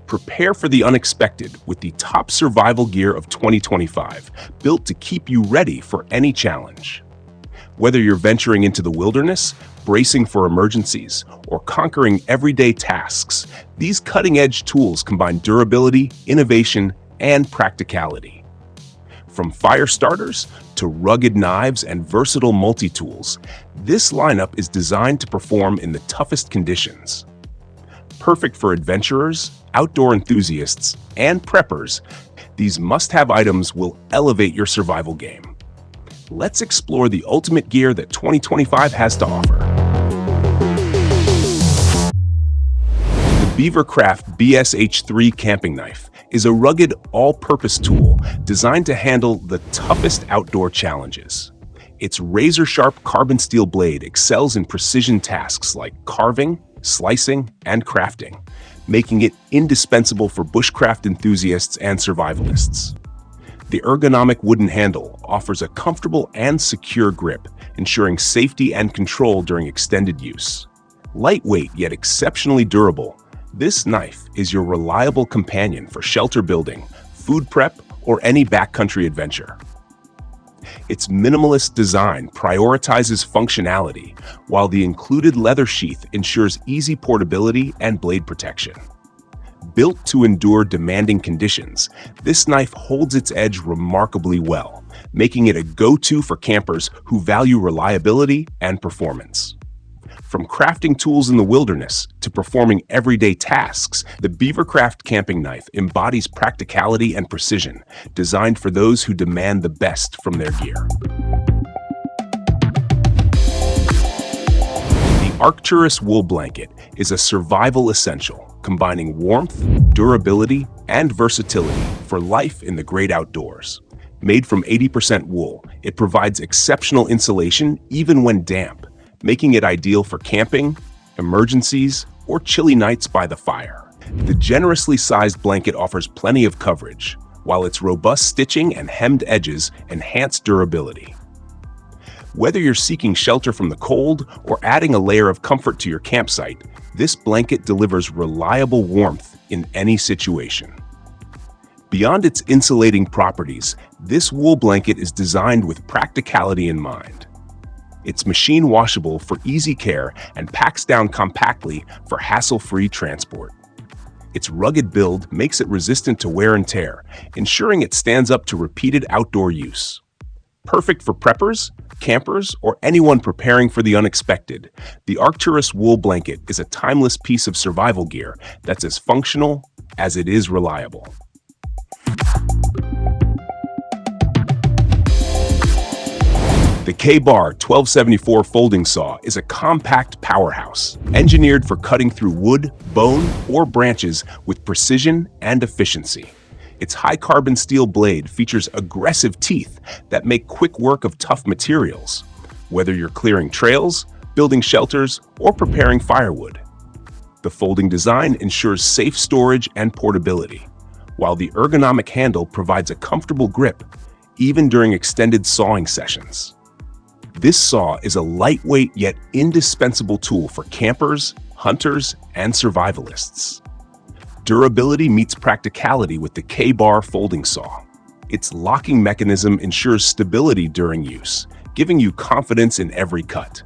Prepare for the unexpected with the top survival gear of 2025, built to keep you ready for any challenge. Whether you're venturing into the wilderness, bracing for emergencies, or conquering everyday tasks, these cutting-edge tools combine durability, innovation, and practicality. From fire starters to rugged knives and versatile multi-tools, this lineup is designed to perform in the toughest conditions. Perfect for adventurers, outdoor enthusiasts, and preppers, these must-have items will elevate your survival game. Let's explore the ultimate gear that 2025 has to offer. The BeaverCraft BSH3 camping knife is a rugged, all-purpose tool designed to handle the toughest outdoor challenges. Its razor-sharp carbon steel blade excels in precision tasks like carving, slicing, and crafting, making it indispensable for bushcraft enthusiasts and survivalists. The ergonomic wooden handle offers a comfortable and secure grip, ensuring safety and control during extended use. Lightweight yet exceptionally durable, this knife is your reliable companion for shelter building, food prep, or any backcountry adventure. Its minimalist design prioritizes functionality, while the included leather sheath ensures easy portability and blade protection. Built to endure demanding conditions, this knife holds its edge remarkably well, making it a go-to for campers who value reliability and performance. From crafting tools in the wilderness to performing everyday tasks, the BeaverCraft camping knife embodies practicality and precision, designed for those who demand the best from their gear. The Arcturus wool blanket is a survival essential, combining warmth, durability, and versatility for life in the great outdoors. Made from 80% wool, it provides exceptional insulation even when damp, making it ideal for camping, emergencies, or chilly nights by the fire. The generously sized blanket offers plenty of coverage, while its robust stitching and hemmed edges enhance durability. Whether you're seeking shelter from the cold or adding a layer of comfort to your campsite, this blanket delivers reliable warmth in any situation. Beyond its insulating properties, this wool blanket is designed with practicality in mind. It's machine washable for easy care and packs down compactly for hassle-free transport. Its rugged build makes it resistant to wear and tear, ensuring it stands up to repeated outdoor use. Perfect for preppers, campers, or anyone preparing for the unexpected, the Arcturus wool blanket is a timeless piece of survival gear that's as functional as it is reliable. The K-Bar 1274 folding saw is a compact powerhouse, engineered for cutting through wood, bone, or branches with precision and efficiency. Its high-carbon steel blade features aggressive teeth that make quick work of tough materials, whether you're clearing trails, building shelters, or preparing firewood. The folding design ensures safe storage and portability, while the ergonomic handle provides a comfortable grip, even during extended sawing sessions. This saw is a lightweight yet indispensable tool for campers, hunters, and survivalists. Durability meets practicality with the K-Bar folding saw. Its locking mechanism ensures stability during use, giving you confidence in every cut.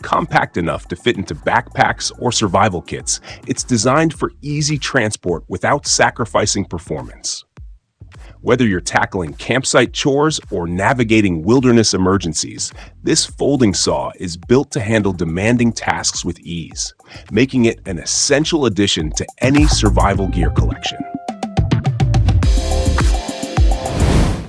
Compact enough to fit into backpacks or survival kits, it's designed for easy transport without sacrificing performance. Whether you're tackling campsite chores or navigating wilderness emergencies, this folding saw is built to handle demanding tasks with ease, making it an essential addition to any survival gear collection.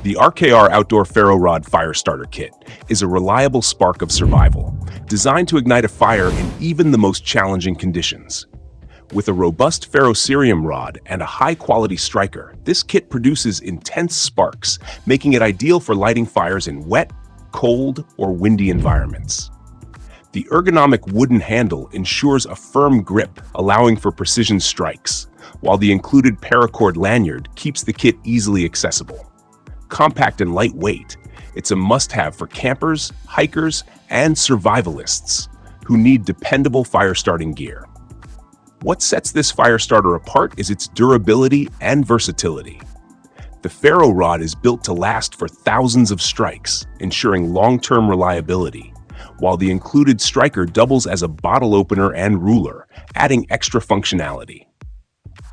The RKR Outdoor Ferro Rod Fire Starter Kit is a reliable spark of survival, designed to ignite a fire in even the most challenging conditions. With a robust ferrocerium rod and a high-quality striker, this kit produces intense sparks, making it ideal for lighting fires in wet, cold, or windy environments. The ergonomic wooden handle ensures a firm grip, allowing for precision strikes, while the included paracord lanyard keeps the kit easily accessible. Compact and lightweight, it's a must-have for campers, hikers, and survivalists who need dependable fire-starting gear. What sets this fire starter apart is its durability and versatility. The FERRO rod is built to last for thousands of strikes, ensuring long-term reliability, while the included striker doubles as a bottle opener and ruler, adding extra functionality.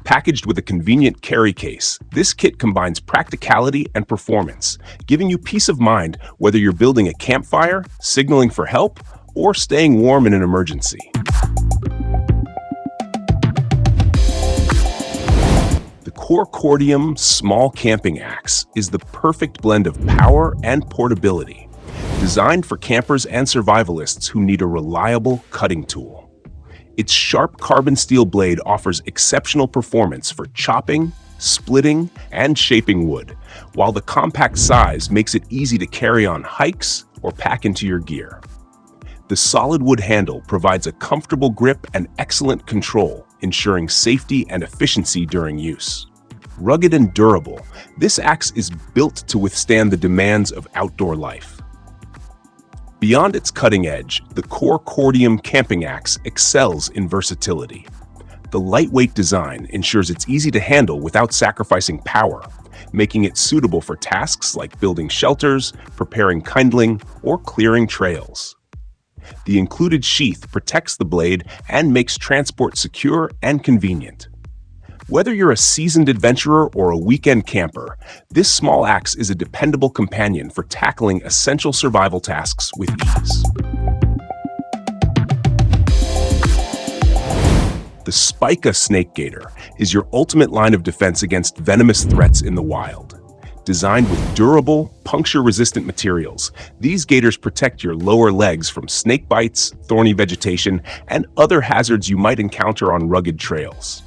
Packaged with a convenient carry case, this kit combines practicality and performance, giving you peace of mind whether you're building a campfire, signaling for help, or staying warm in an emergency. The Cordium small camping axe is the perfect blend of power and portability, designed for campers and survivalists who need a reliable cutting tool. Its sharp carbon steel blade offers exceptional performance for chopping, splitting, and shaping wood, while the compact size makes it easy to carry on hikes or pack into your gear. The solid wood handle provides a comfortable grip and excellent control, ensuring safety and efficiency during use. Rugged and durable, this axe is built to withstand the demands of outdoor life. Beyond its cutting edge, the Cordium camping axe excels in versatility. The lightweight design ensures it's easy to handle without sacrificing power, making it suitable for tasks like building shelters, preparing kindling, or clearing trails. The included sheath protects the blade and makes transport secure and convenient. Whether you're a seasoned adventurer or a weekend camper, this small axe is a dependable companion for tackling essential survival tasks with ease. The Spika snake gaiter is your ultimate line of defense against venomous threats in the wild. Designed with durable, puncture-resistant materials, these gaiters protect your lower legs from snake bites, thorny vegetation, and other hazards you might encounter on rugged trails.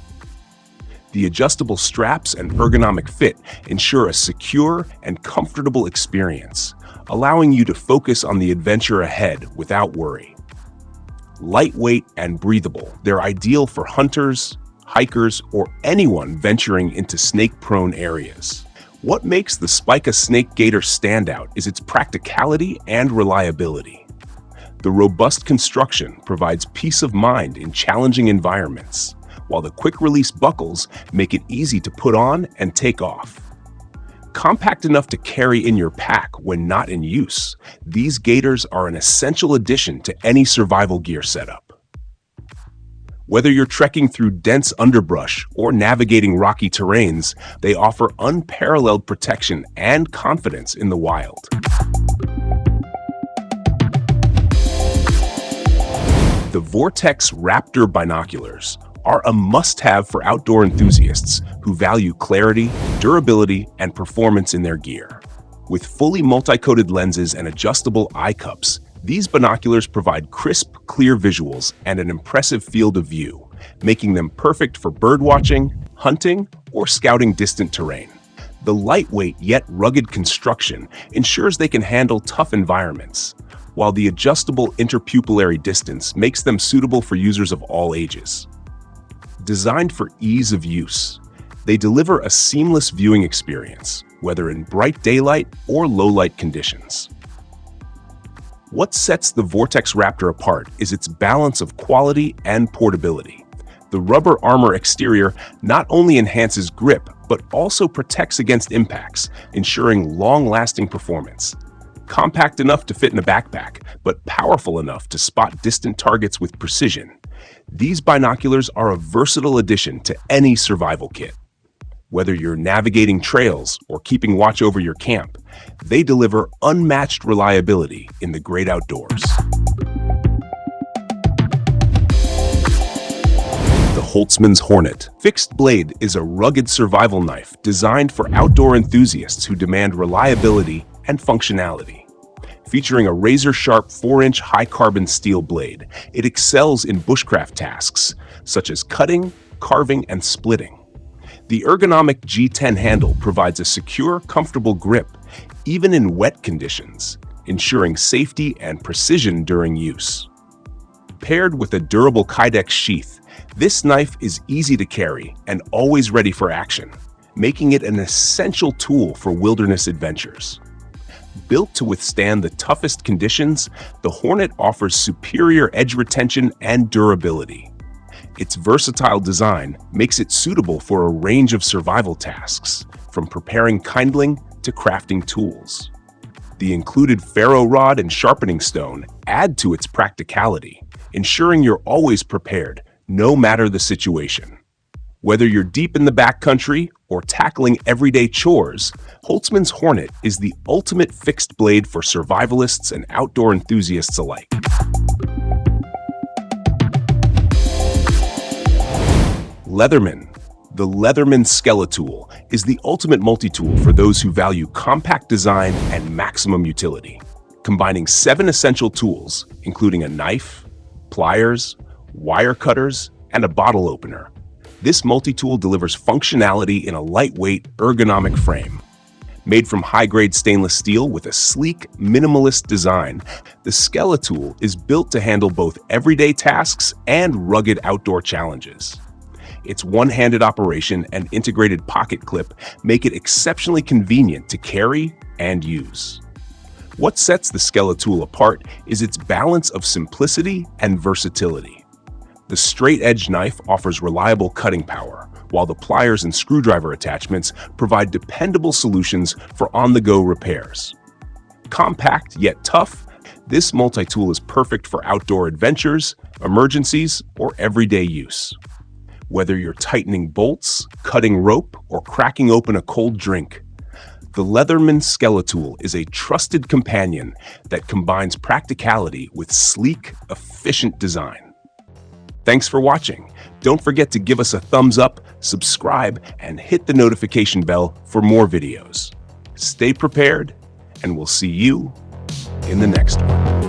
The adjustable straps and ergonomic fit ensure a secure and comfortable experience, allowing you to focus on the adventure ahead without worry. Lightweight and breathable, they're ideal for hunters, hikers, or anyone venturing into snake-prone areas. What makes the Spika snake gaiter stand out is its practicality and reliability. The robust construction provides peace of mind in challenging environments, while the quick-release buckles make it easy to put on and take off. Compact enough to carry in your pack when not in use, these gaiters are an essential addition to any survival gear setup. Whether you're trekking through dense underbrush or navigating rocky terrains, they offer unparalleled protection and confidence in the wild. The Vortex Raptor binoculars are a must-have for outdoor enthusiasts who value clarity, durability, and performance in their gear. With fully multi-coated lenses and adjustable eye cups, these binoculars provide crisp, clear visuals and an impressive field of view, making them perfect for birdwatching, hunting, or scouting distant terrain. The lightweight yet rugged construction ensures they can handle tough environments, while the adjustable interpupillary distance makes them suitable for users of all ages. Designed for ease of use, they deliver a seamless viewing experience, whether in bright daylight or low-light conditions. What sets the Vortex Raptor apart is its balance of quality and portability. The rubber armor exterior not only enhances grip, but also protects against impacts, ensuring long-lasting performance. Compact enough to fit in a backpack, but powerful enough to spot distant targets with precision, these binoculars are a versatile addition to any survival kit. Whether you're navigating trails or keeping watch over your camp, they deliver unmatched reliability in the great outdoors. The HOLTZMAN'S Hornet fixed blade is a rugged survival knife designed for outdoor enthusiasts who demand reliability and functionality. Featuring a razor-sharp 4-inch high-carbon steel blade, it excels in bushcraft tasks, such as cutting, carving, and splitting. The ergonomic G10 handle provides a secure, comfortable grip, even in wet conditions, ensuring safety and precision during use. Paired with a durable Kydex sheath, this knife is easy to carry and always ready for action, making it an essential tool for wilderness adventures. Built to withstand the toughest conditions, the Hornet offers superior edge retention and durability. Its versatile design makes it suitable for a range of survival tasks, from preparing kindling to crafting tools. The included ferro rod and sharpening stone add to its practicality, ensuring you're always prepared, no matter the situation. Whether you're deep in the backcountry or tackling everyday chores, HOLTZMAN'S Hornet is the ultimate fixed blade for survivalists and outdoor enthusiasts alike. Leatherman. The Leatherman Skeletool is the ultimate multi-tool for those who value compact design and maximum utility. Combining 7 essential tools, including a knife, pliers, wire cutters, and a bottle opener, this multi-tool delivers functionality in a lightweight, ergonomic frame. Made from high-grade stainless steel with a sleek, minimalist design, the Skeletool is built to handle both everyday tasks and rugged outdoor challenges. Its one-handed operation and integrated pocket clip make it exceptionally convenient to carry and use. What sets the Skeletool apart is its balance of simplicity and versatility. The straight-edge knife offers reliable cutting power, while the pliers and screwdriver attachments provide dependable solutions for on-the-go repairs. Compact yet tough, this multi-tool is perfect for outdoor adventures, emergencies, or everyday use. Whether you're tightening bolts, cutting rope, or cracking open a cold drink, the Leatherman Skeletool is a trusted companion that combines practicality with sleek, efficient design. Thanks for watching. Don't forget to give us a thumbs up, subscribe, and hit the notification bell for more videos. Stay prepared, and we'll see you in the next one.